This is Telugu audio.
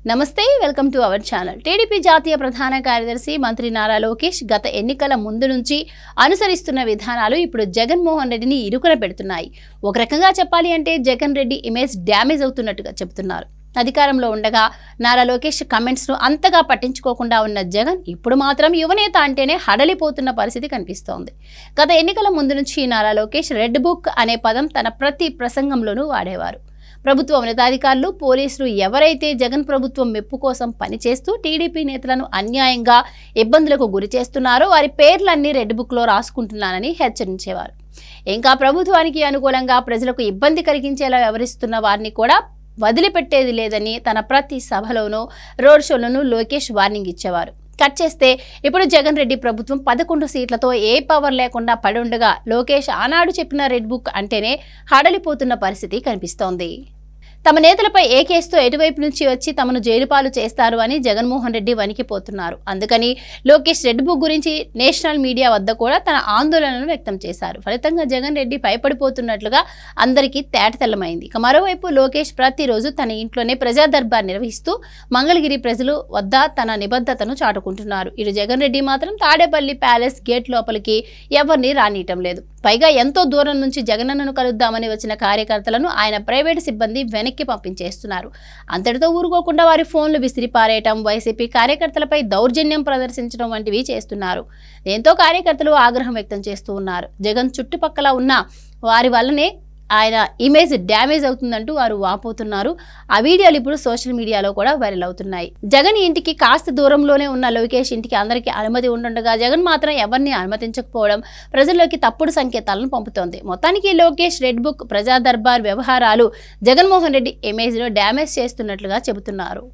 నమస్తే welcome to our channel. TDP జాతీయ ప్రధాన కార్యదర్శి మంత్రి నారా లోకేష్ గత ఎన్నికల ముందు నుంచి అనుసరిస్తున్న విధానాలు ఇప్పుడు జగన్మోహన్ రెడ్డిని ఇరుకున పెడుతున్నాయి. ఒక రకంగా చెప్పాలి అంటే జగన్ రెడ్డి ఇమేజ్ డ్యామేజ్ అవుతున్నట్టుగా చెబుతున్నారు. అధికారంలో ఉండగా నారా లోకేష్ కమెంట్స్ ను అంతగా పట్టించుకోకుండా ఉన్న జగన్ ఇప్పుడు మాత్రం యువనేత అంటేనే హడలిపోతున్న పరిస్థితి కనిపిస్తోంది. గత ఎన్నికల ముందు నుంచి నారా లోకేష్ రెడ్ బుక్ అనే పదం తన ప్రతి ప్రసంగంలోనూ వాడేవారు. ప్రభుత్వ ఉన్నతాధికారులు, పోలీసులు ఎవరైతే జగన్ ప్రభుత్వం మెప్పు కోసం పనిచేస్తూ టీడీపీ నేతలను అన్యాయంగా ఇబ్బందులకు గురి చేస్తున్నారో వారి పేర్లన్నీ రెడ్ బుక్లో రాసుకుంటున్నానని హెచ్చరించేవారు. ఇంకా ప్రభుత్వానికి అనుకూలంగా ప్రజలకు ఇబ్బంది కలిగించేలా వ్యవహరిస్తున్న వారిని కూడా వదిలిపెట్టేది లేదని తన ప్రతి సభలోనూ, రోడ్ షోలోనూ లోకేష్ వార్నింగ్ ఇచ్చేవారు. కట్ చేస్తే ఇప్పుడు జగన్ రెడ్డి ప్రభుత్వం 11 సీట్లతో ఏ పవర్ లేకుండా పడుండగా లోకేష్ ఆనాడు చెప్పిన రెడ్ బుక్ అంటేనే హడలిపోతున్న పరిస్థితి కనిపిస్తోంది. తమ నేతలపై ఏ కేసుతో ఎటువైపు నుంచి వచ్చి తమను జైలుపాలు చేస్తారు అని జగన్మోహన్ రెడ్డి వణికిపోతున్నారు. అందుకని లోకేష్ రెడ్ బుక్ గురించి నేషనల్ మీడియా వద్ద కూడా తన ఆందోళనను వ్యక్తం చేశారు. ఫలితంగా జగన్ రెడ్డి భయపడిపోతున్నట్లుగా అందరికీ తేటతెల్లమైంది. ఇక మరోవైపు లోకేష్ ప్రతిరోజు తన ఇంట్లోనే ప్రజా దర్బార్ నిర్వహిస్తూ మంగళగిరి ప్రజలు వద్ద తన నిబద్ధతను చాటుకుంటున్నారు. ఇటు జగన్ రెడ్డి మాత్రం తాడేపల్లి ప్యాలెస్ గేట్ లోపలికి ఎవరిని రానియటం లేదు. పైగా ఎంతో దూరం నుంచి జగనన్నను కలుద్దామని వచ్చిన కార్యకర్తలను ఆయన ప్రైవేటు సిబ్బంది వెనక్కి పంపించేస్తున్నారు. అంతటితో ఊరుకోకుండా వారి ఫోన్లు విసిరిపారేయటం, వైసీపీ కార్యకర్తలపై దౌర్జన్యం ప్రదర్శించడం వంటివి చేస్తున్నారు. దీంతో కార్యకర్తలు ఆగ్రహం వ్యక్తం చేస్తూ ఉన్నారు. జగన్ చుట్టుపక్కల ఉన్న వారి వల్లనే ఆయన ఇమేజ్ డ్యామేజ్ అవుతుందంటూ వారు వాపోతున్నారు. ఆ వీడియోలు ఇప్పుడు సోషల్ మీడియాలో కూడా వైరల్ అవుతున్నాయి. జగన్ ఇంటికి కాస్త దూరంలోనే ఉన్న లోకేష్ ఇంటికి అందరికీ అనుమతి ఉండగా జగన్ మాత్రం ఎవరిని అనుమతించకపోవడం ప్రజల్లోకి తప్పుడు సంకేతాలను పంపుతోంది. మొత్తానికి లోకేష్ రెడ్ బుక్, ప్రజా దర్బార్ వ్యవహారాలు జగన్మోహన్ రెడ్డి ఇమేజ్ను డ్యామేజ్ చేస్తున్నట్లుగా చెబుతున్నారు.